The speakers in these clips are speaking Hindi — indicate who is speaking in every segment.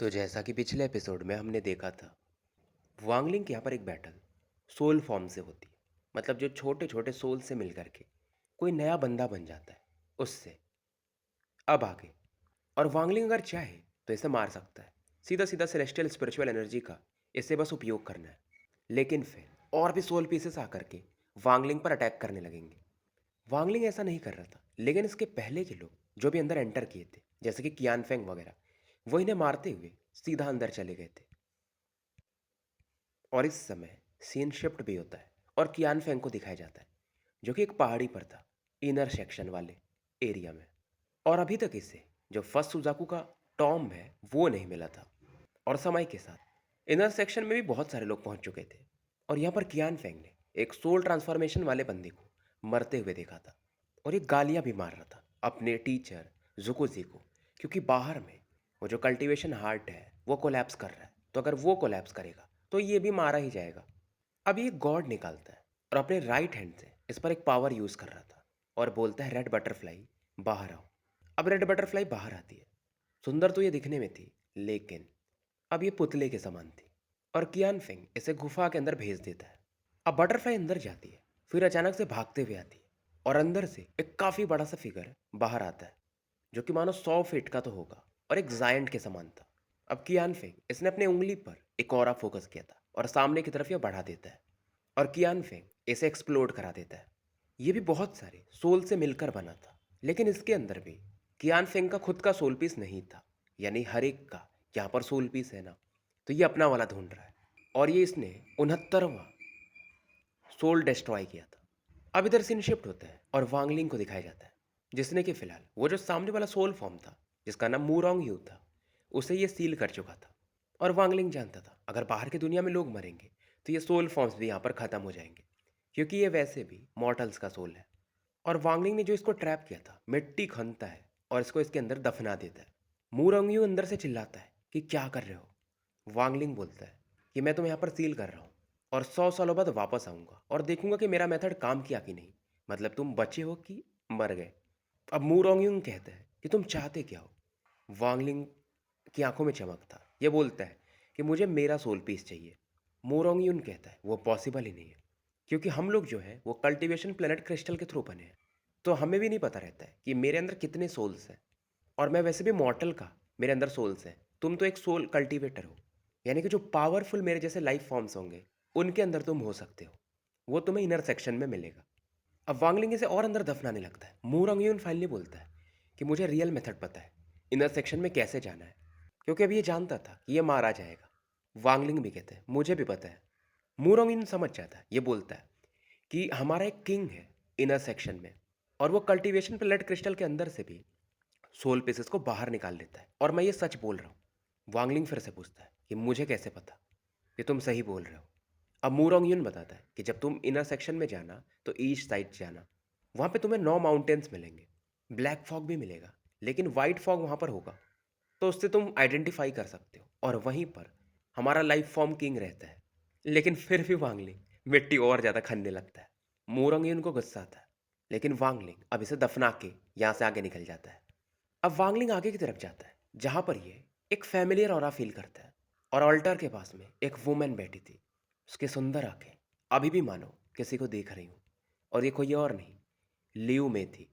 Speaker 1: तो जैसा कि पिछले एपिसोड में हमने देखा था, वांगलिंग यहाँ पर एक बैटल सोल फॉर्म से होती है। मतलब जो छोटे छोटे सोल से मिल करके कोई नया बंदा बन जाता है उससे। अब आगे, और वांगलिंग अगर चाहे तो इसे मार सकता है। सीधा सीधा सेलेस्टियल स्पिरिचुअल एनर्जी का इसे बस उपयोग करना है। लेकिन फिर और भी सोल पीसेस आकर के वांगलिंग पर अटैक करने लगेंगे। वांगलिंग ऐसा नहीं कर रहा था, लेकिन इसके पहले के लोग जो भी अंदर एंटर किए थे, जैसे कि कियान फेंग वगैरह, वो इन्हें मारते हुए सीधा अंदर चले गए थे। और इस समय सीन शिफ्ट भी होता है और कियान फेंग को दिखाया जाता है, जो कि एक पहाड़ी पर था, इनर सेक्शन वाले एरिया में। और अभी तक इसे जो फर्स्ट सुजाकू का टॉम है वो नहीं मिला था। और समय के साथ इनर सेक्शन में भी बहुत सारे लोग पहुंच चुके थे। और यहाँ पर कियान फेंग ने एक सोल ट्रांसफॉर्मेशन वाले बंदे को मरते हुए देखा था। और ये गालियां भी मार रहा था अपने टीचर जुकुजी को, क्योंकि बाहर में वो जो कल्टीवेशन हार्ट है वो कोलैप्स कर रहा है। तो अगर वो कोलैप्स करेगा तो ये भी मारा ही जाएगा। अब ये गॉड निकालता है और अपने राइट हैंड से इस पर एक पावर यूज कर रहा था और बोलता है रेड बटरफ्लाई बाहर आओ। अब रेड बटरफ्लाई बाहर आती है। सुंदर तो ये दिखने में थी, लेकिन अब ये पुतले के समान थी। और कियान फेंग इसे गुफा के अंदर भेज देता है। अब बटरफ्लाई अंदर जाती है, फिर अचानक से भागते हुए आती है और अंदर से एक काफी बड़ा सा फिगर बाहर आता है, जो कि मानो 100 फीट का तो होगा और एक जायंट के समान था। अब कियान फेंग इसने अपनी उंगली पर एक और फोकस किया था और सामने की तरफ यह बढ़ा देता है और कियान फेंग इसे एक्सप्लोड करा देता है। ये भी बहुत सारे सोल से मिलकर बना था, लेकिन इसके अंदर भी कियान फेंग का खुद का सोल पीस नहीं था। यानी हर एक का यहाँ पर सोल पीस है ना, तो ये अपना वाला ढूंढ रहा है। और ये इसने 69वां सोल डिस्ट्रॉय किया था। अब इधर सीन शिफ्ट होता है और वांगलिंग को दिखाया जाता है, जिसने कि फिलहाल वो जो सामने वाला सोल फॉर्म था, जिसका नाम मूरोंग यू था, उसे ये सील कर चुका था। और वांगलिंग जानता था अगर बाहर की दुनिया में लोग मरेंगे तो ये सोल फॉर्म्स भी यहाँ पर ख़त्म हो जाएंगे, क्योंकि ये वैसे भी मॉर्टल्स का सोल है। और वांगलिंग ने जो इसको ट्रैप किया था मिट्टी खनता है और इसको इसके अंदर दफना देता है। मूरोंग यू अंदर से चिल्लाता है कि क्या कर रहे हो। वांगलिंग बोलता है कि मैं तुम्हें यहाँ पर सील कर रहा हूँ और 100 सालों बाद वापस आऊँगा और देखूंगा कि मेरा मेथड काम किया कि नहीं। मतलब तुम बचे हो कि मर गए। अब मूरोंगयुंग कहता है कि तुम चाहते क्या हो। वांगलिंग की आंखों में चमक था। ये बोलता है कि मुझे मेरा सोल पीस चाहिए। मूरोंगयुन कहता है वो पॉसिबल ही नहीं है, क्योंकि हम लोग जो है वो कल्टीवेशन प्लेनेट क्रिस्टल के थ्रू बने हैं। तो हमें भी नहीं पता रहता है कि मेरे अंदर कितने सोल्स हैं। और मैं वैसे भी मॉर्टल का, मेरे अंदर सोल्स हैं। तुम तो एक सोल कल्टीवेटर हो, यानी कि जो पावरफुल मेरे जैसे लाइफ फॉर्म्स होंगे उनके अंदर तुम हो सकते हो। वो तुम्हें इनर सेक्शन में मिलेगा। अब वांगलिंग इसे और अंदर दफनाने लगता है। मूरंगयून फाइनली बोलता है कि मुझे रियल मेथड पता है इनर सेक्शन में कैसे जाना है, क्योंकि अभी ये जानता था कि ये मारा जाएगा। वांगलिंग भी कहते हैं मुझे भी पता है। मूरंगयून समझ जाता है। ये बोलता है कि हमारा एक किंग है इनर सेक्शन में, और वो कल्टीवेशन प्लेट क्रिस्टल के अंदर से भी सोल पीसेस को बाहर निकाल लेता है, और मैं ये सच बोल रहा हूँ। वांगलिंग फिर से पूछता है कि मुझे कैसे पता कि तुम सही बोल रहे हो। अब मूरोंग यून बताता है कि जब तुम इनर सेक्शन में जाना तो ईस्ट साइड जाना। वहाँ पे तुम्हें 9 माउंटेन्स मिलेंगे, ब्लैक फॉग भी मिलेगा, लेकिन वाइट फॉग वहाँ पर होगा, तो उससे तुम आइडेंटिफाई कर सकते हो। और वहीं पर हमारा लाइफ फॉर्म किंग रहता है। लेकिन फिर भी वांगलिंग मिट्टी और ज़्यादा खनने लगता है। मूरोंग यून को गुस्सा आता है, लेकिन वांगलिंग अब इसे दफना के यहाँ से आगे निकल जाता है। अब वांगलिंग आगे की तरफ जाता है, जहाँ पर ये एक फैमिलियर ऑरा फील करता है। और ऑल्टर के पास में एक वुमेन बैठी थी। उसकी सुंदर आंखें अभी भी मानो किसी को देख रही हूँ। और ये कोई और नहीं, लियू में थी।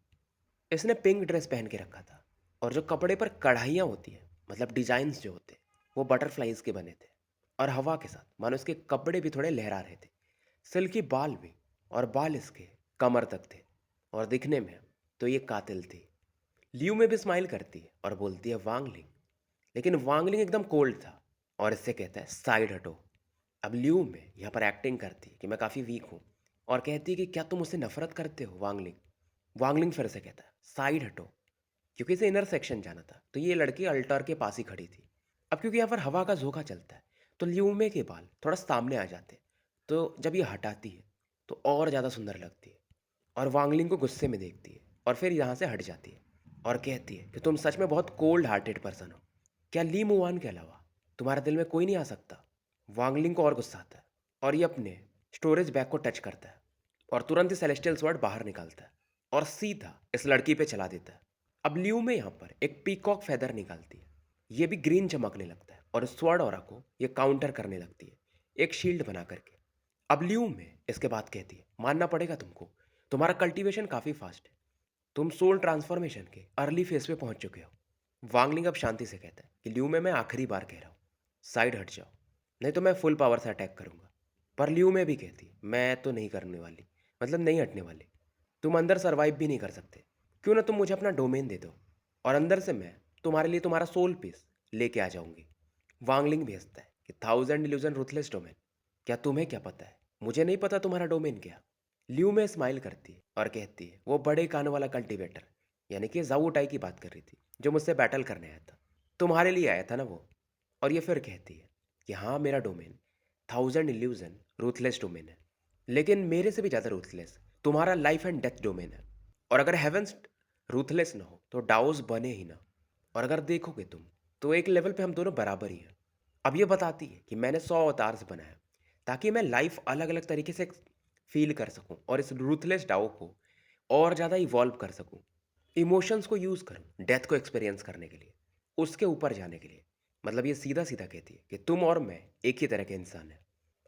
Speaker 1: इसने पिंक ड्रेस पहन के रखा था, और जो कपड़े पर कढ़ाइयाँ होती हैं, मतलब डिजाइन्स जो होते हैं, वो बटरफ्लाइज के बने थे। और हवा के साथ मानो इसके कपड़े भी थोड़े लहरा रहे थे। सिल्की बाल भी, और बाल इसके कमर तक थे। और दिखने में तो ये कातिल थी। लियू में भी स्माइल करती है और बोलती है वांगलिंग। लेकिन वांगलिंग एकदम कोल्ड था और इससे कहता है साइड हटो। अब लियू में यहाँ पर एक्टिंग करती है कि मैं काफ़ी वीक हूँ, और कहती है कि क्या तुम मुझसे नफरत करते हो वांगलिंग। वांगलिंग फिर से कहता है साइड हटो, क्योंकि इसे इनर सेक्शन जाना था। तो ये लड़की अल्टार के पास ही खड़ी थी। अब क्योंकि यहाँ पर हवा का झोंका चलता है, तो ल्यूमे के बाल थोड़ा सामने आ जाते हैं। तो जब ये हटाती है तो और ज़्यादा सुंदर लगती है। और वांगलिंग को गुस्से में देखती है और फिर यहाँ से हट जाती है और कहती है कि तुम सच में बहुत कोल्ड हार्टेड पर्सन हो। क्या ली मुआन के अलावा तुम्हारे दिल में कोई नहीं आ सकता। वांगलिंग को और गुस्सा आता है और ये अपने स्टोरेज बैग को टच करता है और तुरंत ही सेलेस्टियल स्वॉर्ड बाहर निकालता है और सीधा इस लड़की पे चला देता है। अब लियू में यहाँ पर एक पीकॉक फेदर निकालती है। ये भी ग्रीन चमकने लगता है और स्वॉर्ड ऑरा को ये काउंटर करने लगती है, एक शील्ड बना करके। अब लियू में इसके बाद कहती है, मानना पड़ेगा तुमको, तुम्हारा कल्टीवेशन काफ़ी फास्ट है, तुम सोल ट्रांसफॉर्मेशन के अर्ली फेज पे पहुंच चुके हो। वांगलिंग अब शांति से कहता है कि लियू में मैं आखिरी बार कह रहा हूँ, साइड हट जाओ, नहीं तो मैं फुल पावर से अटैक करूंगा। पर लियू में भी कहती है, मैं तो नहीं करने वाली, मतलब नहीं हटने वाली। तुम अंदर सरवाइव भी नहीं कर सकते, क्यों ना तुम मुझे अपना डोमेन दे दो, और अंदर से मैं तुम्हारे लिए तुम्हारा सोल पीस लेके आ जाऊंगी। वांगलिंग भेजता है कि 1000 इल्यूजन रूथलेस डोमेन, क्या तुम्हें क्या पता है, मुझे नहीं पता तुम्हारा डोमेन क्या। लियू में स्माइल करती है और कहती है, वो बड़े कान वाला कल्टीवेटर, यानी कि जावुटाई की बात कर रही थी, जो मुझसे बैटल करने आया था, तुम्हारे लिए आया था ना वो। और ये फिर कहती है कि हाँ, मेरा डोमेन 1000 इल्यूजन रूथलेस डोमेन है, लेकिन मेरे से भी ज़्यादा रूथलेस तुम्हारा लाइफ एंड डेथ डोमेन है। और अगर हेवेंस रूथलेस ना हो तो डाउस बने ही ना। और अगर देखोगे तुम, तो एक लेवल पे हम दोनों बराबर ही हैं। अब ये बताती है कि मैंने 100 अवतार्स बनाया ताकि मैं लाइफ अलग अलग तरीके से फील कर सकूं और इस रूथलेस डाओ को और ज़्यादा इवॉल्व कर सकूं, इमोशंस को यूज़ करूं डेथ को एक्सपीरियंस करने के लिए, उसके ऊपर जाने के लिए। मतलब ये सीधा सीधा कहती है कि तुम और मैं एक ही तरह के इंसान हैं।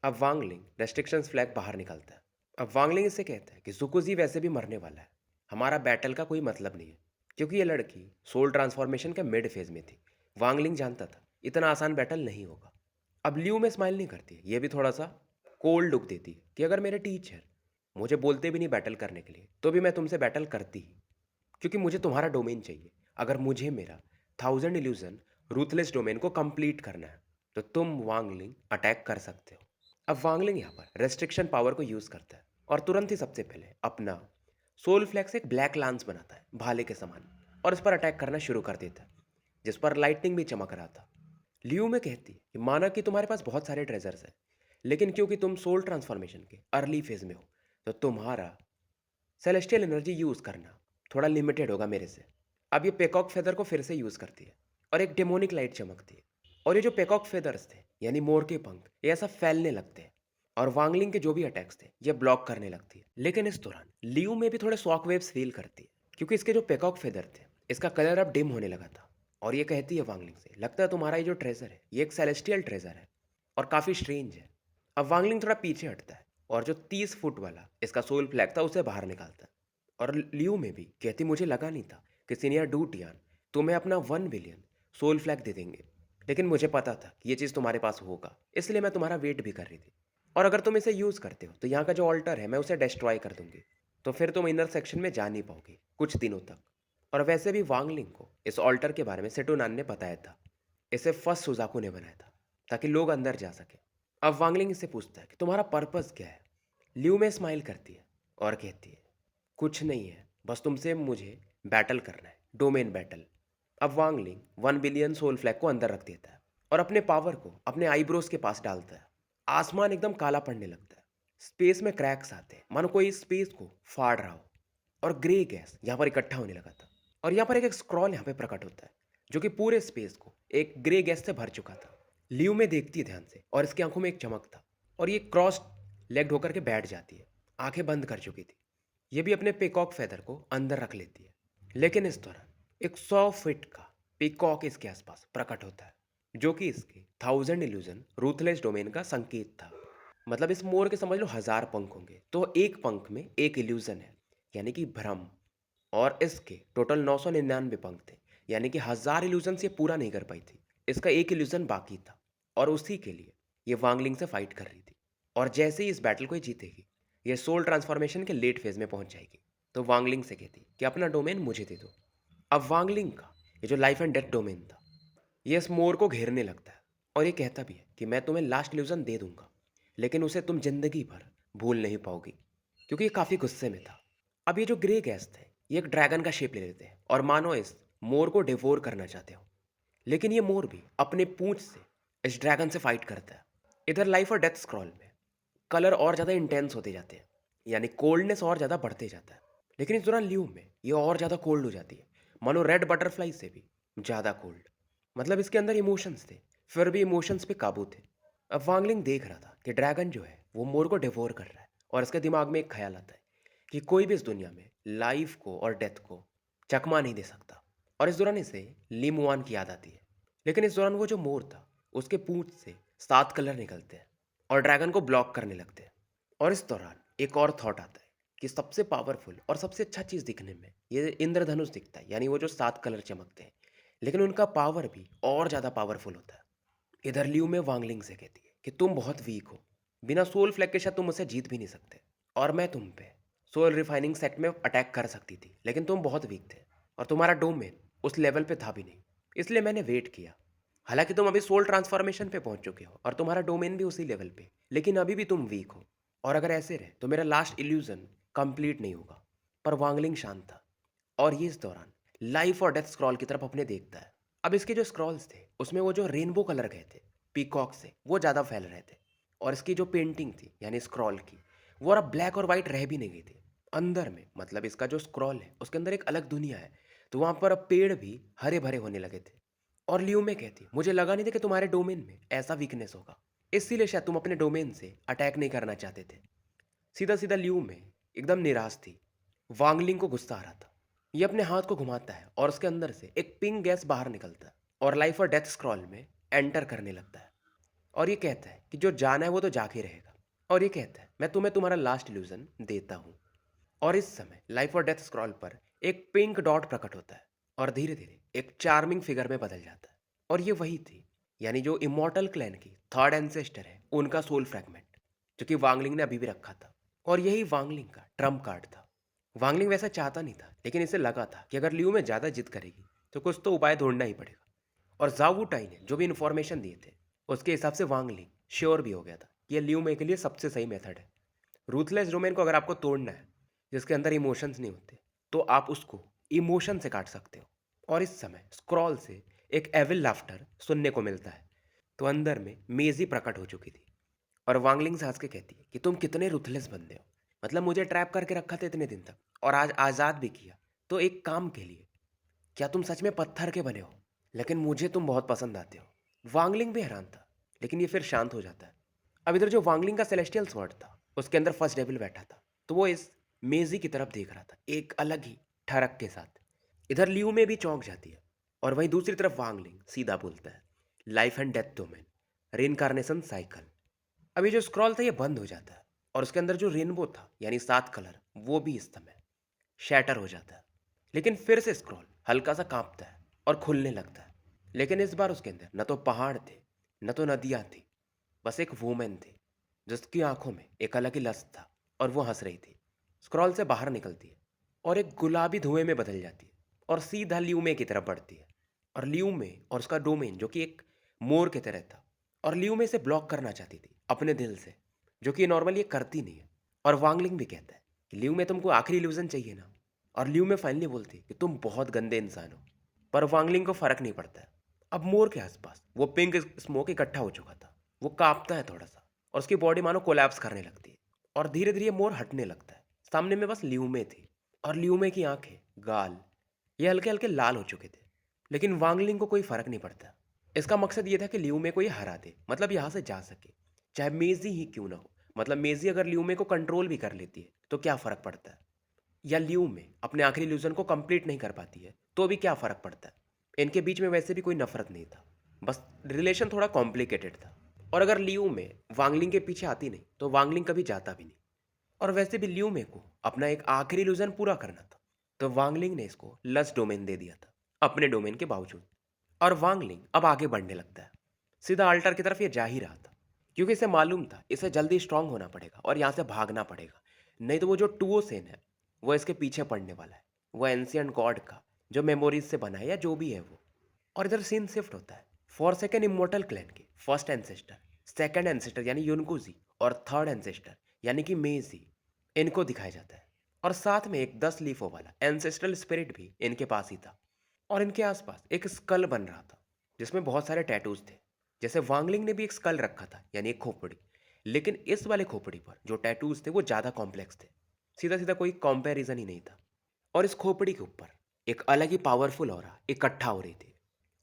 Speaker 1: अब वांगलिंग रेस्ट्रिक्शंस फ्लैग बाहर निकलता है। अब वांगलिंग इससे कहता है कि सुकुजी वैसे भी मरने वाला है, हमारा बैटल का कोई मतलब नहीं है, क्योंकि ये लड़की सोल ट्रांसफॉर्मेशन के मिड फेज में थी। वांगलिंग जानता था इतना आसान बैटल नहीं होगा। अब लियू में स्माइल नहीं करती है, ये भी थोड़ा सा कोल्ड लुक देती है कि अगर मेरे टीचर मुझे बोलते भी नहीं बैटल करने के लिए, तो भी मैं तुमसे बैटल करती ही, क्योंकि मुझे तुम्हारा डोमेन चाहिए। अगर मुझे मेरा 1000 इल्यूजन रूथलेस डोमेन को कंप्लीट करना है, तो तुम वांगलिंग अटैक कर सकते हो। अब वांगलिंग यहाँ पर रेस्ट्रिक्शन पावर को यूज़ करता है और तुरंत ही सबसे पहले अपना सोल फ्लैक्स एक ब्लैक लांस बनाता है भाले के समान, और इस पर अटैक करना शुरू कर देता है, जिस पर लाइटनिंग भी चमक रहा था। लियू में कहती है कि माना कि तुम्हारे पास बहुत सारे ट्रेजर्स हैं, लेकिन क्योंकि तुम सोल ट्रांसफॉर्मेशन के अर्ली फेज में हो, तो तुम्हारा सेलेस्टियल एनर्जी यूज़ करना थोड़ा लिमिटेड होगा मेरे से। अब ये पेकॉक फेदर को फिर से यूज़ करती है और एक डेमोनिक लाइट चमकती है, और ये जो पेकॉक फेदर्स थे यानी मोर के पंख, ये ऐसा फैलने लगते हैं और वांगलिंग के जो भी अटैक्स थे ये ब्लॉक करने लगती है। लेकिन इस दौरान लियू में भी थोड़े शॉक वेव्स फील करती है, क्योंकि इसके जो पेकॉक फेदर थे, इसका कलर अब डिम होने लगा था। और ये कहती है वांगलिंग से, लगता है तुम्हारा ये जो ट्रेजर है ये एक सेलेस्टियल ट्रेजर है और काफ़ी स्ट्रेंज है। अब वांगलिंग थोड़ा पीछे हटता है और जो 30 फुट वाला इसका सोल फ्लैग था उसे बाहर निकालता है। और लियू में भी कहती, मुझे लगा नहीं था कि सीनियर डू टियान तुम्हें अपना 1 बिलियन सोल फ्लैग दे देंगे, लेकिन मुझे पता था कि ये चीज़ तुम्हारे पास होगा, इसलिए मैं तुम्हारा वेट भी कर रही थी। और अगर तुम इसे यूज़ करते हो तो यहाँ का जो ऑल्टर है मैं उसे डिस्ट्रॉय कर दूंगी, तो फिर तुम इनर सेक्शन में जा नहीं पाओगे कुछ दिनों तक। और वैसे भी वांगलिंग को इस ऑल्टर के बारे में सेटोनान ने बताया था, इसे फर्स्ट सुजाकू ने बनाया था ताकि लोग अंदर जा सके। अब वांगलिंग इससे पूछता है कि तुम्हारा पर्पस क्या है। लियू में स्माइल करती है और कहती है, कुछ नहीं है, बस तुमसे मुझे बैटल करना है, डोमेन बैटल। अब वांगलिंग 1 बिलियन सोल फ्लैग को अंदर रख देता है और अपने पावर को अपने आईब्रोज के पास डालता है। आसमान एकदम काला पड़ने लगता है, स्पेस में क्रैक्स आते हैं, मानो कोई स्पेस को फाड़ रहा हो, और ग्रे गैस यहाँ पर इकट्ठा होने लगा था। और यहाँ पर एक स्क्रॉल यहाँ पे प्रकट होता है, जो कि पूरे स्पेस को एक ग्रे गैस से भर चुका था। लियू में देखती है ध्यान से और इसकी आंखों में एक चमक था, और ये क्रॉस लेग्ड होकर के बैठ जाती है, आंखें बंद कर चुकी थी। ये भी अपने पीकॉक फेदर को अंदर रख लेती है। लेकिन इस दौरान एक 100 फीट का पीकॉक इसके आसपास प्रकट होता है, जो कि इसके 1000 इल्यूजन रूथलेस डोमेन का संकेत था। मतलब इस मोर के समझ लो 1000 पंख होंगे, तो एक पंख में एक इल्यूजन है, यानी कि भ्रम। और इसके टोटल 999 पंख थे, यानी कि 1000 इल्यूजन से पूरा नहीं कर पाई थी, इसका एक इल्यूजन बाकी था, और उसी के लिए ये वांगलिंग से फाइट कर रही थी। और जैसे ही इस बैटल को ये जीतेगी, ये सोल ट्रांसफॉर्मेशन के लेट फेज में पहुंच जाएगी, तो वांगलिंग से कहती कि अपना डोमेन मुझे दे दो। अब वांगलिंग का ये जो लाइफ एंड डेथ डोमेन था, ये इस मोर को घेरने लगता है, और ये कहता भी है कि मैं तुम्हें लास्ट इल्यूजन दे दूंगा, लेकिन उसे तुम जिंदगी भर भूल नहीं पाओगी, क्योंकि ये काफ़ी गुस्से में था। अब ये जो ग्रे गैस थे, ये एक ड्रैगन का शेप ले लेते हैं और मानो इस मोर को डिवोर करना चाहते हो। लेकिन ये मोर भी अपने पूंछ से इस ड्रैगन से फाइट करता है। इधर लाइफ और डेथ स्क्रॉल में कलर और ज़्यादा इंटेंस होते जाते हैं, यानी कोल्डनेस और ज़्यादा बढ़ते जाता है। लेकिन इस दौरान ल्यू में ये और ज़्यादा कोल्ड हो जाती है, मानो रेड बटरफ्लाई से भी ज़्यादा कोल्ड। मतलब इसके अंदर इमोशंस थे, फिर भी इमोशंस पे काबू थे। अब वांगलिंग देख रहा था कि ड्रैगन जो है वो मोर को डिवोर कर रहा है, और इसके दिमाग में एक ख्याल आता है कि कोई भी इस दुनिया में लाइफ को और डेथ को चकमा नहीं दे सकता। और इस दौरान इसे ली मुआन की याद आती है। लेकिन इस दौरान वो जो मोर था उसके पूंछ से 7 कलर निकलते हैं और ड्रैगन को ब्लॉक करने लगते हैं। और इस दौरान एक और थॉट आता है कि सबसे पावरफुल और सबसे अच्छा चीज़ दिखने में ये इंद्रधनुष दिखता है, यानी वो जो 7 कलर चमकते हैं, लेकिन उनका पावर भी और ज़्यादा पावरफुल होता है। इधर लियू में वांगलिंग से कहती है कि तुम बहुत वीक हो, बिना सोल फ्लैग के शायद तुम मुझसे जीत भी नहीं सकते, और मैं तुम पे सोल रिफाइनिंग सेट में अटैक कर सकती थी, लेकिन तुम बहुत वीक थे और तुम्हारा डोमेन उस लेवल पे था भी नहीं, इसलिए मैंने वेट किया। हालांकि तुम अभी सोल ट्रांसफॉर्मेशन पे पहुंच चुके हो और तुम्हारा डोमेन भी उसी लेवल पे, लेकिन अभी भी तुम वीक हो, और अगर ऐसे रहे तो मेरा लास्ट इल्यूजन कंप्लीट नहीं होगा। पर वांगलिंग शांत था, और ये इस दौरान लाइफ और डेथ स्क्रॉल की तरफ अपने देखता है। अब इसके जो स्क्रॉल्स थे उसमें वो जो रेनबो कलर गए थे पीकॉक से, वो ज़्यादा फैल रहे थे, और इसकी जो पेंटिंग थी यानी स्क्रॉल की, वो अब ब्लैक और वाइट रह भी नहीं गई थी। अंदर में मतलब इसका जो स्क्रॉल है उसके अंदर एक अलग दुनिया है, तो वहाँ पर अब पेड़ भी हरे भरे होने लगे थे। और लियो में कहती, मुझे लगा नहीं था कि तुम्हारे डोमेन में ऐसा वीकनेस होगा, इसीलिए शायद तुम अपने डोमेन से अटैक नहीं करना चाहते थे। सीधा सीधा लियू में एकदम निराश थी। वांगलिंग को गुस्सा आ रहा था। ये अपने हाथ को घुमाता है और उसके अंदर से एक पिंक गैस बाहर निकलता है और लाइफ और डेथ स्क्रॉल में एंटर करने लगता है। और ये कहता है कि जो जाना है वो तो जाके रहेगा। और ये कहता है मैं तुम्हें तुम्हारा लास्ट इल्यूजन देता हूँ। और इस समय लाइफ और डेथ स्क्रॉल पर एक पिंक डॉट प्रकट होता है और धीरे धीरे एक चार्मिंग फिगर में बदल जाता है। और ये वही थी, यानी जो इमोर्टल क्लैन की थर्ड एंसेस्टर है, उनका सोल फ्रैगमेंट, जो कि वांगलिंग ने अभी भी रखा था। और यही वांगलिंग का ट्रम्प कार्ड था। वांगलिंग वैसा चाहता नहीं था, लेकिन इसे लगा था कि अगर लियू में ज़्यादा जिद करेगी तो कुछ तो उपाय ढूंढना ही पड़ेगा। और जावू टाई ने जो भी इन्फॉर्मेशन दिए थे उसके हिसाब से वांगलिंग श्योर भी हो गया था कि ये लियू में के लिए सबसे सही मेथड है। रूथलेस डोमेन को अगर आपको तोड़ना है जिसके अंदर इमोशंस नहीं होते, तो आप उसको इमोशन से काट सकते हो। और इस समय स्क्रॉल से एक एविल लाफ्टर सुनने को मिलता है, तो अंदर में मेजी प्रकट हो चुकी थी और वांगलिंग से हंस के कहती है कि तुम कितने रुथलेस बंदे हो, मतलब मुझे ट्रैप करके रखा था इतने दिन तक और आज आज़ाद भी किया, तो एक काम के लिए। क्या तुम सच में पत्थर के बने हो? लेकिन मुझे तुम बहुत पसंद आते हो। वांगलिंग भी हैरान था, लेकिन ये फिर शांत हो जाता है। अब इधर जो वांगलिंग का सेलेस्टियल स्वॉर्ड था उसके अंदर फर्स्ट डेविल बैठा था, तो वो इस मेजी की तरफ देख रहा था एक अलग ही ठरक के साथ। इधर लियू में भी चौंक जाती है, और वहीं दूसरी तरफ वांगलिंग सीधा बोलता है, life and death domain, reincarnation cycle. अब ये जो स्क्रॉल था ये बंद हो जाता है और उसके अंदर जो रेनबो था यानी 7 कलर, वो भी इस समय शैटर हो जाता है। लेकिन फिर से स्क्रॉल हल्का सा कांपता है और खुलने लगता है, लेकिन इस बार उसके अंदर न तो पहाड़ थे, न तो नदियाँ थी, बस एक वूमेन थी जिसकी आंखों में एक अलग ही लस्ट था, और वो हंस रही थी। स्क्रॉल से बाहर निकलती है और एक गुलाबी धुएं में बदल जाती है और सीधा ल्यूमे की तरफ बढ़ती है। और ल्यूमे और उसका डोमेन जो कि एक मोर की तरह था, और ल्यूमे से ब्लॉक करना चाहती थी अपने दिल से, जो कि नॉर्मली ये करती नहीं है। और वांगलिंग भी कहता है कि ल्यूमे तुमको आखिरी इल्यूजन चाहिए ना, और ल्यूमे फाइनली बोलती है कि तुम बहुत गंदे इंसान हो। पर वांगलिंग को फर्क नहीं पड़ता है। अब मोर के आसपास वो पिंक स्मोक इकट्ठा हो चुका था। वो कांपता है थोड़ा सा और उसकी बॉडी मानो कोलैप्स करने लगती है, और धीरे धीरे मोर हटने लगता है। सामने में बस ल्यूमे थी, और ल्यूमे की आंखें, गाल, ये हल्के हल्के लाल हो चुके थे। लेकिन वांगलिंग को कोई फर्क नहीं पड़ता। इसका मकसद ये था कि ल्यूमे को ये हरा दे, मतलब यहाँ से जा सके, चाहे मेजी ही क्यों ना हो। मतलब मेजी अगर ल्यूमे को कंट्रोल भी कर लेती है तो क्या फ़र्क पड़ता है, या ल्यूमे अपने आखिरी इल्यूजन को कंप्लीट नहीं कर पाती है तो भी क्या फ़र्क पड़ता है। इनके बीच में वैसे भी कोई नफरत नहीं था, बस रिलेशन थोड़ा कॉम्प्लिकेटेड था। और अगर लियू में वांगलिंग के पीछे आती नहीं तो वांगलिंग कभी जाता भी नहीं। और वैसे भी लियू को अपना एक आखिरी इल्यूजन पूरा करना था, तो वांगलिंग ने इसको लस डोमेन दे दिया था अपने डोमेन के बावजूद। और वांगलिंग अब आगे बढ़ने लगता है, सीधा अल्टर की तरफ ये जा ही रहा था, क्योंकि इसे मालूम था इसे जल्दी स्ट्रांग होना पड़ेगा और यहाँ से भागना पड़ेगा, नहीं तो वो जो टूओ सेन है वो इसके पीछे पड़ने वाला है, वो एंशियंट गॉड का जो मेमोरीज से बना है या जो भी है वो। और इधर सीन शिफ्ट होता है फॉर सेकेंड इमोर्टल क्लैन के फर्स्ट एंसेस्टर, सेकेंड एंसेस्टर यानी यूनकुजी, और थर्ड एंसेस्टर यानी कि मेजी, इनको दिखाया जाता है। और साथ में एक 10 लीफों वाला एंसेस्ट्रल स्पिरिट भी इनके पास ही था। और इनके आसपास एक स्कल बन रहा था जिसमें बहुत सारे टैटूज थे। जैसे वांगलिंग ने भी एक स्कल रखा था यानी एक खोपड़ी, लेकिन इस वाले खोपड़ी पर जो टैटूज थे वो ज़्यादा कॉम्प्लेक्स थे, सीधा सीधा कोई कंपैरिजन ही नहीं था। और इस खोपड़ी के ऊपर एक अलग ही पावरफुल ऑरा इकट्ठा हो रही थी।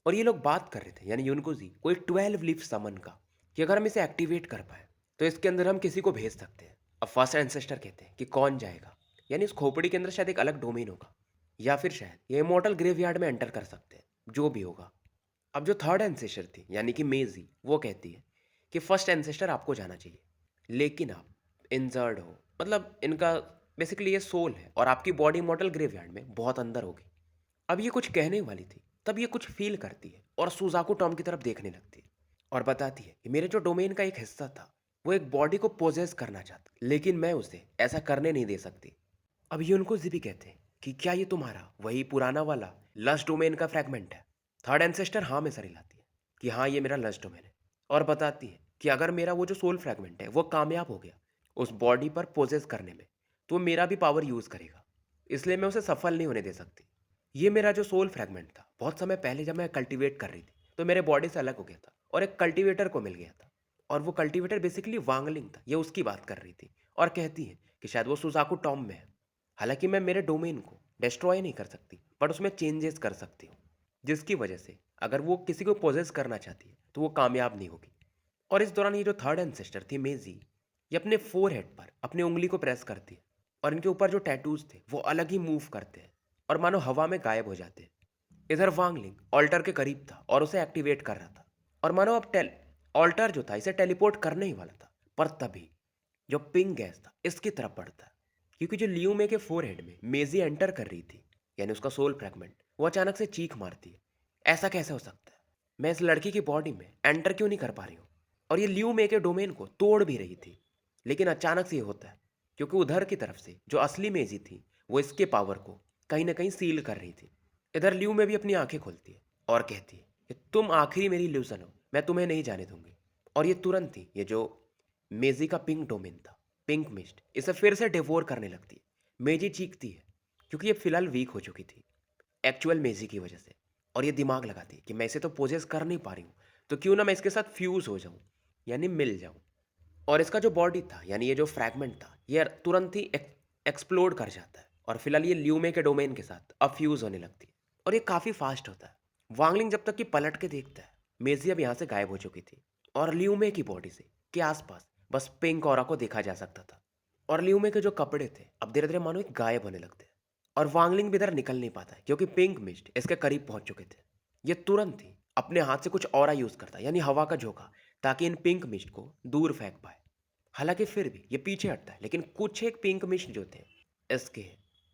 Speaker 1: और ये लोग बात कर रहे थे यानी यूनकोजी कोई 12 लीफ समन का, कि अगर हम इसे एक्टिवेट कर पाए तो इसके अंदर हम किसी को भेज सकते हैं। अब फर्स्ट एंसेस्टर कहते हैं कि कौन जाएगा, यानी इस खोपड़ी के अंदर शायद एक अलग डोमेन होगा, या फिर शायद ये इमोर्टल ग्रेवयार्ड में एंटर कर सकते हैं, जो भी होगा। अब जो थर्ड एंसेस्टर थी यानी कि मेजी, वो कहती है कि फर्स्ट एंसेस्टर आपको जाना चाहिए, लेकिन आप इंजर्ड हो, मतलब इनका बेसिकली ये सोल है और आपकी बॉडी मॉडल ग्रेवयार्ड में बहुत अंदर होगी। अब ये कुछ कहने वाली थी, तब ये कुछ फील करती है और सुजाकू टॉम की तरफ देखने लगती है और बताती है कि मेरे जो डोमेन का एक हिस्सा था, वो एक बॉडी को पोजेस करना चाहता, लेकिन मैं उसे ऐसा करने नहीं दे सकती। अब ये उनको जिबी कहते हैं कि क्या ये तुम्हारा वही पुराना वाला लस्ट डोमेन का फ्रैगमेंट है? थर्ड एंसेस्टर हाँ में सर हिलाती है कि हाँ ये मेरा लस्ट डोमेन है, और बताती है कि अगर मेरा वो जो सोल फ्रैगमेंट है वो कामयाब हो गया उस बॉडी पर पोजेस करने में, तो वो मेरा भी पावर यूज करेगा, इसलिए मैं उसे सफल नहीं होने दे सकती। ये मेरा जो सोल फ्रैगमेंट था, बहुत समय पहले जब मैं कल्टीवेट कर रही थी तो मेरे बॉडी से अलग हो गया था और एक कल्टीवेटर को मिल गया था, और वो कल्टीवेटर बेसिकली वांगलिंग था, ये उसकी बात कर रही थी और कहती है कि शायद वो सुजाकू टॉम में है। हालांकि मैं मेरे डोमेन को डिस्ट्रॉय नहीं कर सकती, बट उसमें चेंजेस कर सकती हूँ, जिसकी वजह से अगर वो किसी को पोजेस करना चाहती है तो वो कामयाब नहीं होगी। और इस दौरान ये जो थर्ड एंसेस्टर थी मेजी, ये अपने फोरहेड पर अपनी उंगली को प्रेस करती है और इनके ऊपर जो टैटूज थे वो अलग ही मूव करते हैं और मानो हवा में गायब हो जाते हैं। इधर वांगलिंग ऑल्टर के करीब था और उसे एक्टिवेट कर रहा था, और मानो अब टेल ऑल्टर जो था इसे टेलीपोर्ट करने ही वाला था, पर तभी जो पिंक गैस था इसकी तरफ बढ़ता है, क्योंकि जो लियू मे के फोरहेड में मेजी एंटर कर रही थी, यानी उसका सोल फ्रैगमेंट, वो अचानक से चीख मारती है। ऐसा कैसे हो सकता है? मैं इस लड़की की बॉडी में एंटर क्यों नहीं कर पा रही हूँ? और ये लियू मे के डोमेन को तोड़ भी रही थी, लेकिन अचानक से ये होता है क्योंकि उधर की तरफ से जो असली मेजी थी वो इसके पावर को कहीं ना कहीं सील कर रही थी। इधर लियू में भी अपनी आंखें खोलती है और कहती है कि तुम आखिरी मेरी इल्यूजन हो, मैं तुम्हें नहीं जाने दूंगी। और ये तुरंत ही ये जो मेजी का पिंक डोमेन था, पिंक मिस्ट, इसे फिर से डिवोर करने लगती है। मेजी चीखती है क्योंकि ये फिलहाल वीक हो चुकी थी एक्चुअल मेजी की वजह से, और ये दिमाग लगाती है कि मैं इसे तो पोजेस कर नहीं पा रही हूँ, तो क्यों ना मैं इसके साथ फ्यूज हो जाऊँ, यानी मिल जाऊँ। और इसका जो बॉडी था यानी ये जो फ्रैगमेंट था ये तुरंत ही एक्सप्लोड कर जाता है और फिलहाल ये ल्यूमे के डोमेन के साथ अब फ्यूज होने लगती है, और ये काफ़ी फास्ट होता है। वांगलिंग जब तक कि पलट के देखता है, मेजी अब यहाँ से गायब हो चुकी थी और ल्यूमे की बॉडी से के आसपास बस पिंक ऑरा को देखा जा सकता था। और ल्यूमे के जो कपड़े थे अब धीरे धीरे मानो एक गायब होने लगते हैं, और वांगलिंग भी इधर निकल नहीं पाता है क्योंकि पिंक मिस्ट इसके करीब पहुंच चुके थे। ये तुरंत ही अपने हाथ से कुछ और यूज करता है, यानी हवा का झोंका, ताकि इन पिंक मिस्ट को दूर फेंक पाए। हालांकि फिर भी ये पीछे हटता है, लेकिन कुछ एक पिंक मिस्ट जो थे इसके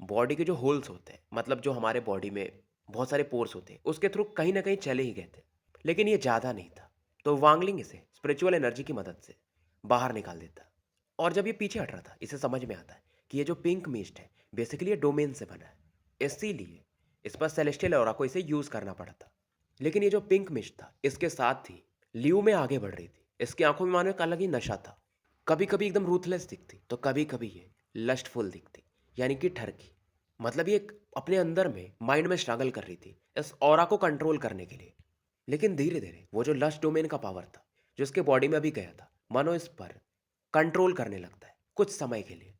Speaker 1: बॉडी के जो होल्स होते हैं, मतलब जो हमारे बॉडी में बहुत सारे पोर्स होते हैं, उसके थ्रू कहीं ना कहीं चले ही गए थे, लेकिन ये ज़्यादा नहीं था। तो वांगलिंग इसे स्पिरिचुअल एनर्जी की मदद से बाहर निकाल देता। और जब ये पीछे हट रहा था, इसे समझ में आता है कि ये जो पिंक मिस्ट है बेसिकली ये डोमेन से बना है, इसीलिए इस पर सेलेस्टियल ऑरा को इसे यूज़ करना पड़ा था। लेकिन ये जो पिंक मिस्ट था इसके साथ ही लियो में आगे बढ़ रही थी। इसकी आंखों में मानो एक अलग ही नशा था। कभी कभी एकदम रूथलेस दिखती तो कभी कभी ये लस्टफुल दिखती, यानी कि ठरकी। मतलब ये अपने अंदर में माइंड में स्ट्रगल कर रही थी इस ऑरा को कंट्रोल करने के लिए। लेकिन धीरे धीरे वो जो लस्ट डोमेन का पावर था जो इसके बॉडी में अभी गया था, मानो इस पर कंट्रोल करने लगता है कुछ समय के लिए।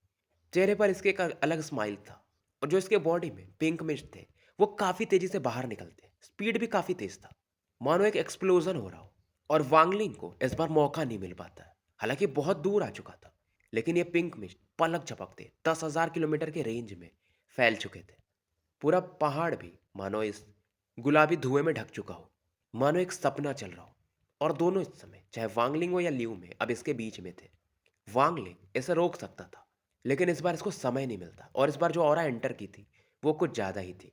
Speaker 1: चेहरे पर इसके एक अलग स्माइल था, और जो इसके बॉडी में पिंक मिस्ट थे वो काफ़ी तेजी से बाहर निकलते, स्पीड भी काफ़ी तेज था, मानो एक एक्सप्लोजन हो रहा हो। और वांगलिंग को इस बार मौका नहीं मिल पाता है, हालांकि बहुत दूर आ चुका था, लेकिन ये पिंक मिस्ट पलक झपकते 10,000 किलोमीटर के रेंज में फैल चुके थे। पूरा पहाड़ भी मानो इस गुलाबी धुएं में ढक चुका हो, मानो एक सपना चल रहा हो। और दोनों इस समय चाहे वांगलिंग हो या लियू में अब इसके बीच में थे। वांगलिंग इसे रोक सकता था, लेकिन इस बार इसको समय नहीं मिलता, और इस बार जो ऑरा एंटर की थी वो कुछ ज़्यादा ही थी।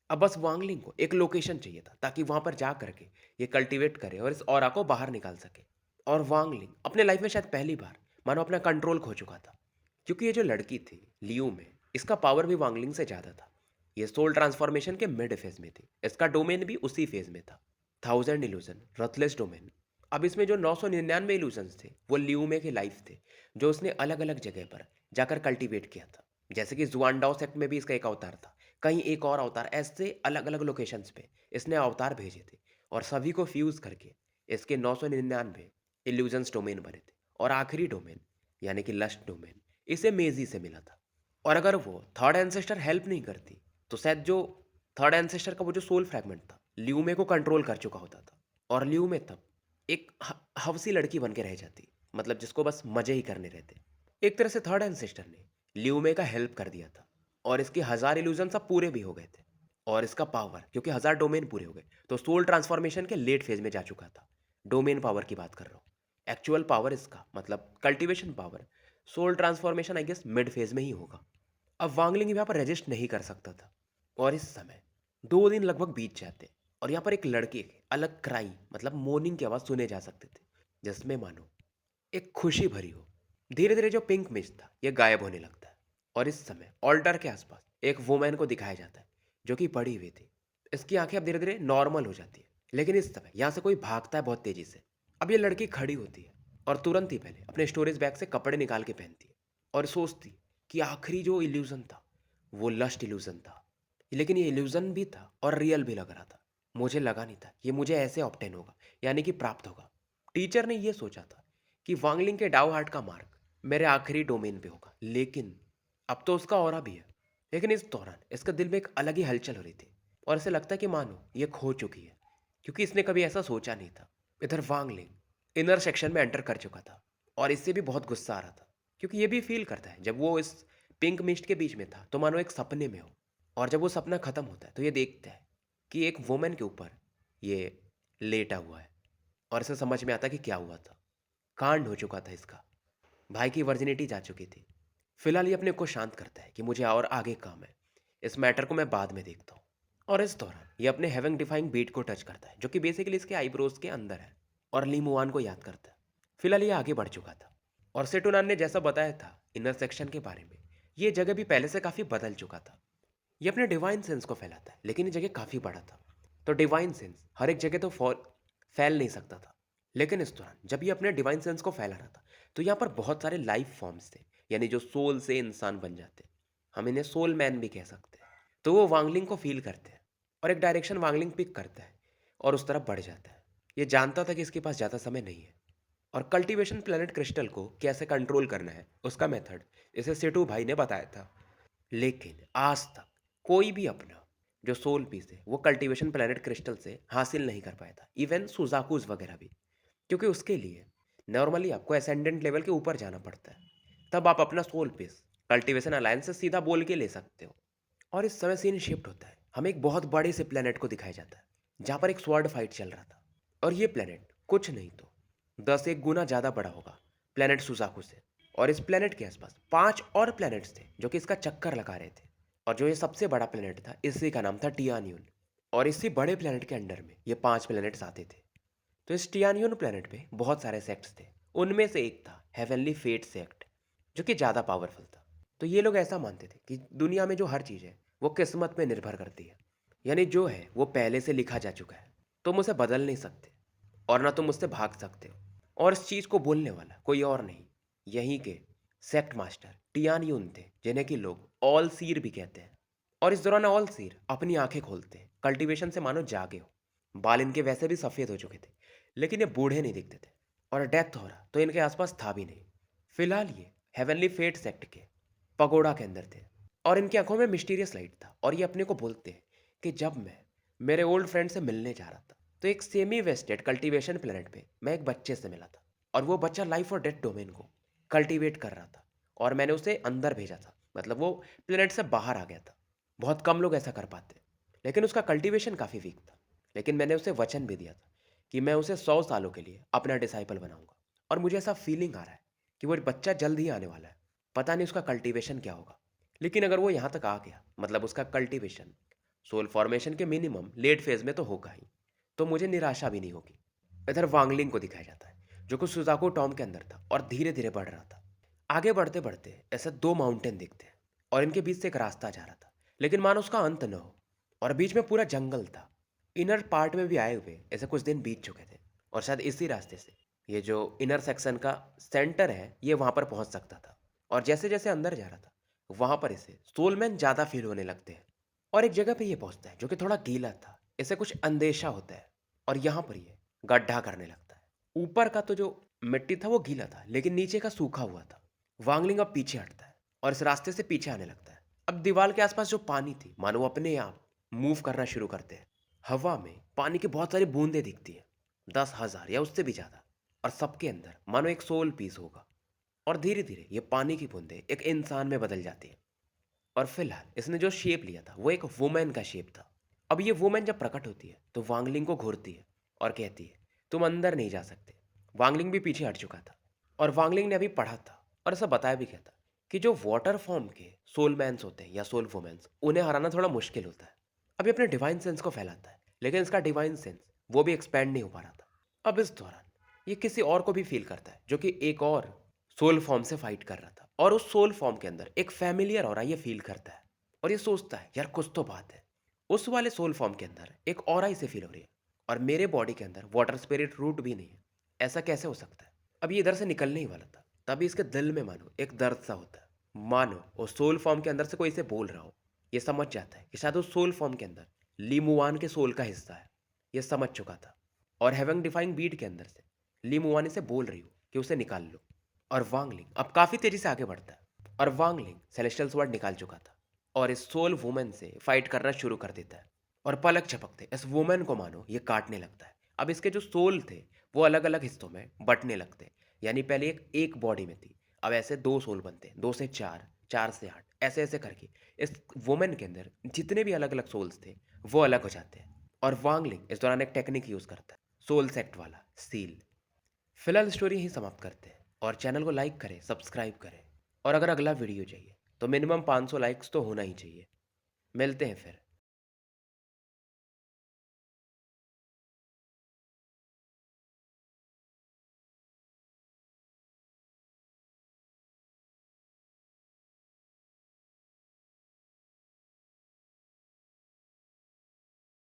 Speaker 1: अब बस वांगलिंग को एक लोकेशन चाहिए था ताकि वहाँ पर जा करके ये कल्टीवेट करे और इस ऑरा को बाहर निकाल सके। और वांगलिंग अपने लाइफ में शायद पहली बार मानो अपना कंट्रोल खो चुका था, क्योंकि ये जो लड़की थी लियू में, इसका पावर भी वांगलिंग से ज़्यादा था। ये सोल ट्रांसफॉर्मेशन के मिड फेज में थी, इसका डोमेन भी उसी फेज में था, 1000 इल्यूजन रथलेस डोमेन। अब इसमें जो 999 इल्यूजन्स थे वो लियूमे के लाइफ थे, जो उसने अलग अलग जगह पर जाकर कल्टीवेट किया था। जैसे कि जुआनडाओ सेक्ट में भी इसका एक अवतार था, कहीं एक और अवतार, ऐसे अलग अलग लोकेशंस पे इसने अवतार भेजे थे, और सभी को फ्यूज करके इसके 999 इल्यूजन्स डोमेन बने थे। और आखिरी डोमेन यानी कि लस्ट डोमेन इसे मेजी से मिला था। और अगर वो थर्ड एंसेस्टर हेल्प नहीं करती तो शायद जो थर्ड एंसेस्टर का वो जो सोल फ्रैगमेंट था ल्यूमे को कंट्रोल कर चुका होता था, और ल्यूमे तब एक हवसी लड़की बन के रह जाती, मतलब जिसको बस मजे ही करने रहते। एक तरह से थर्ड एंसेस्टर ने ल्यूमे का हेल्प कर दिया था, और इसके 1000 इल्यूजन सब पूरे भी हो गए थे। और इसका पावर, क्योंकि 1000 डोमेन पूरे हो गए, तो सोल ट्रांसफॉर्मेशन के लेट फेज में जा चुका था। डोमेन पावर की बात कर रहा हूँ। एक्चुअल पावर इसका मतलब cultivation power, soul transformation I guess mid phase में ही होगा। अब वांगलिंग यहाँ पर रजिस्ट नहीं कर सकता था। और इस समय 2 दिन लगभग बीत जाते और यहाँ पर एक लड़के के अलग क्राई मतलब मोर्निंग की आवाज़ सुने जा सकते थे, जिसमें मानो एक खुशी भरी हो। धीरे धीरे जो पिंक मिस्ट था ये गायब होने लगता है और इस समय ऑल्टर के आसपास एक वुमेन को दिखाया जाता है जो कि पड़ी हुई थी। इसकी आंखें अब धीरे धीरे नॉर्मल हो जाती है, लेकिन इस समय यहाँ से कोई भागता है बहुत तेजी से। अब ये लड़की खड़ी होती है और तुरंत ही पहले अपने स्टोरेज बैग से कपड़े निकाल के पहनती है और सोचती कि आखिरी जो इल्यूजन था वो लस्ट इल्यूजन था। लेकिन ये इल्यूजन भी था और रियल भी लग रहा था। मुझे लगा नहीं था ये मुझे ऐसे ऑब्टेन होगा, यानी कि प्राप्त होगा। टीचर ने ये सोचा था कि वांगलिंग के डाउ हार्ट का मार्क मेरे आखिरी डोमेन पे होगा, लेकिन अब तो उसका ऑरा भी है। लेकिन इस दौरान इसके दिल में एक अलग ही हलचल हो रही थी और इसे लगता है कि मानो ये खो चुकी है, क्योंकि इसने कभी ऐसा सोचा नहीं था। इधर वांगलिंग इनर सेक्शन में एंटर कर चुका था और इससे भी बहुत गुस्सा आ रहा था, क्योंकि ये भी फील करता है जब वो इस पिंक मिस्ट के बीच में था तो मानो एक सपने में हो, और जब वो सपना खत्म होता है तो ये देखता है कि एक वुमेन के ऊपर ये लेटा हुआ है और इसे समझ में आता है कि क्या हुआ था। कांड हो चुका था इसका, भाई की वर्जिनिटी जा चुकी थी। फिलहाल ये अपने को शांत करता है कि मुझे और आगे काम है, इस मैटर को मैं बाद में देखता हूँ। और इस दौरान ये अपने हेवन डिफाइंग बीट को टच करता है जो कि बेसिकली इसके आईब्रोज के अंदर है, और ली मुआन को याद करता है। फिलहाल ये आगे बढ़ चुका था और सेटुनान ने जैसा बताया था इनर सेक्शन के बारे में, ये जगह भी पहले से काफ़ी बदल चुका था। ये अपने डिवाइन सेंस को फैलाता है, लेकिन ये जगह काफ़ी बड़ा था, तो डिवाइन सेंस हर एक जगह तो फैल नहीं सकता था। लेकिन इस दौरान जब ये अपने डिवाइन सेंस को फैला रहा था तो यहाँ पर बहुत सारे लाइफ फॉर्म्स थे, यानी जो सोल से इंसान बन जाते, हम इन्हें सोल मैन भी कह सकते हैं। तो वो वांगलिंग को फील करते हैं और एक डायरेक्शन वांगलिंग पिक करता है और उस तरफ बढ़ जाता है। ये जानता था कि इसके पास ज़्यादा समय नहीं है और कल्टीवेशन प्लेनेट क्रिस्टल को कैसे कंट्रोल करना है उसका मेथड इसे सेटू भाई ने बताया था। लेकिन आज तक कोई भी अपना जो सोल पीस है वो कल्टीवेशन प्लेनेट क्रिस्टल से हासिल नहीं कर पाया था, इवन सुजाकूज वगैरह भी, क्योंकि उसके लिए नॉर्मली आपको असेंडेंट लेवल के ऊपर जाना पड़ता है, तब आप अपना सोल पीस कल्टीवेशन अलायंस से सीधा बोल के ले सकते हो। और इस समय सीन शिफ्ट होता है, हमें एक बहुत बड़े से प्लेनेट को दिखाया जाता है जहाँ पर एक स्वॉर्ड फाइट चल रहा था। और ये प्लेनेट कुछ नहीं तो 10 गुना ज़्यादा बड़ा होगा प्लेनेट सुजाकू से। और इस प्लेनेट के आसपास 5 और प्लेनेट्स थे जो कि इसका चक्कर लगा रहे थे, और जो ये सबसे बड़ा प्लेनेट था इसी का नाम था टियान्यून। और इसी बड़े प्लेनेट के अंडर में ये 5 प्लेनेट्स आते थे। तो इस टियान्यून प्लेनेट पे बहुत सारे सेक्ट्स थे, उनमें से एक था हेवनली फेट सेक्ट, जो कि ज़्यादा पावरफुल था। तो ये लोग ऐसा मानते थे कि दुनिया में जो हर चीज़ है वो किस्मत पे निर्भर करती है, यानी जो है वो पहले से लिखा जा चुका है, तुम उसे बदल नहीं सकते और ना तुम उससे भाग सकते हो। और इस चीज़ को बोलने वाला कोई और नहीं, यहीं के सेक्ट मास्टर टियान्यून थे, जिन्हें कि लोग ऑल सीर भी कहते हैं। और इस दौरान ऑल सीर अपनी आंखें खोलते हैं, कल्टीवेशन से मानो जागे हो। बाल इनके वैसे भी सफ़ेद हो चुके थे, लेकिन ये बूढ़े नहीं दिखते थे, और डेथ हो रहा तो इनके आसपास था भी नहीं। फिलहाल ये हेवनली फेट सेक्ट के पगोड़ा के अंदर थे और इनकी आंखों में मिस्टीरियस लाइट था, और ये अपने को बोलते हैं कि जब मैं मेरे ओल्ड फ्रेंड से मिलने जा रहा था तो एक सेमी वेस्टेड कल्टीवेशन प्लेनेट पे मैं एक बच्चे से मिला था, और वो बच्चा लाइफ और डेथ डोमेन को कल्टीवेट कर रहा था, और मैंने उसे अंदर भेजा था, मतलब वो प्लेनेट से बाहर आ गया था। बहुत कम लोग ऐसा कर पाते, लेकिन उसका कल्टीवेशन काफ़ी वीक था। लेकिन मैंने उसे वचन भी दिया था कि मैं उसे 100 सालों के लिए अपना डिसाइपल बनाऊंगा, और मुझे ऐसा फीलिंग आ रहा है कि वो बच्चा जल्द ही आने वाला है। पता नहीं उसका कल्टीवेशन क्या होगा, लेकिन अगर वो यहाँ तक आ गया मतलब उसका कल्टीवेशन सोल फॉर्मेशन के मिनिमम लेट फेज में तो होगा ही, तो मुझे निराशा भी नहीं होगी। इधर वांगलिंग को दिखाया जाता है जो कि सुजाको टॉम के अंदर था और धीरे धीरे बढ़ रहा था। आगे बढ़ते बढ़ते ऐसे 2 माउंटेन दिखते हैं और इनके बीच से एक रास्ता जा रहा था, लेकिन मानो उसका अंत न हो, और बीच में पूरा जंगल था। इनर पार्ट में भी आए हुए ऐसे कुछ दिन बीत चुके थे, और शायद इसी रास्ते से ये जो इनर सेक्शन का सेंटर है ये वहाँ पर पहुँच सकता था। और जैसे जैसे अंदर जा रहा था वहाँ पर इसे सोलमैन ज़्यादा फील होने लगते हैं। और एक जगह पे ये पहुँचता है जो कि थोड़ा गीला था, इसे कुछ अंदेशा होता है, और यहाँ पर ये गड्ढा करने लगता है। ऊपर का तो जो मिट्टी था वो गीला था, लेकिन नीचे का सूखा हुआ था। वांगलिंग अब पीछे हटता है और इस रास्ते से पीछे आने लगता है। अब दीवार के आसपास जो पानी थी मानो अपने आप मूव करना शुरू करते हैं। हवा में पानी की बहुत सारी बूंदें दिखती हैं, 10,000 या उससे भी ज़्यादा, और सबके अंदर मानो एक सोल पीस होगा। और धीरे धीरे ये पानी की बूंदें एक इंसान में बदल जाती हैं, और फिलहाल इसने जो शेप लिया था वो एक वुमेन का शेप था। अब ये वुमेन जब प्रकट होती है तो वांगलिंग को घूरती है और कहती है तुम अंदर नहीं जा सकते। वांगलिंग भी पीछे हट चुका था और वांगलिंग ने अभी पढ़ा था और ऐसा बताया भी गया था कि जो वाटर फॉर्म के सोल मैंस होते हैं या सोल वुमेन्स उन्हें हराना थोड़ा मुश्किल होता है। अब ये अपने डिवाइन सेंस को फैलाता है लेकिन इसका डिवाइन सेंस वो भी एक्सपैंड नहीं हो पा रहा था। अब इस दौरान ये किसी और को भी फील करता है जो कि एक और सोल फॉर्म से फाइट कर रहा था और उस सोल फॉर्म के अंदर एक फैमिलियर और ये फील करता है और ये सोचता है यार कुछ तो बात है। उस वाले सोल फॉर्म के अंदर एक ऑरा इसे फील हो रही है और मेरे बॉडी के अंदर वाटर स्पिरिट रूट भी नहीं है, ऐसा कैसे हो सकता है। अब ये इधर से निकलने ही वाला था तभी इसके दिल में मानो एक दर्द सा होता है, मानो वो सोल फॉर्म के अंदर से कोई इसे बोल रहा हो। ये समझ जाता है कि शायद उस सोल फॉर्म के अंदर लीमुआन के सोल का हिस्सा है। ये समझ चुका था और हेवन डिफाइंग बीट के अंदर से लीमुआन इसे बोल रही हो कि उसे निकाल लो। और वांगलिंग अब काफ़ी तेजी से आगे बढ़ता है और वांगलिंग सेलेस्टियल स्वॉर्ड निकाल चुका था और इस सोल वुमेन से फाइट करना शुरू कर देता है और पलक झपकते इस वुमेन को मानो ये काटने लगता है। अब इसके जो सोल थे वो अलग अलग हिस्सों में बंटने लगते हैं, यानी पहले एक बॉडी में थी, अब ऐसे दो सोल बनते हैं, दो से चार, चार से आठ, ऐसे ऐसे करके इस वुमेन के अंदर जितने भी अलग अलग सोल्स थे वो अलग हो जाते हैं। और वांगलिंग इस दौरान एक टेक्निक यूज़ करता है, सोल सेक्ट वाला सील। फिलहाल स्टोरी यहीं समाप्त करते हैं और चैनल को लाइक करें, सब्सक्राइब करें और अगर अगला वीडियो चाहिए तो मिनिमम 500 लाइक्स तो होना ही चाहिए। मिलते हैं फिर।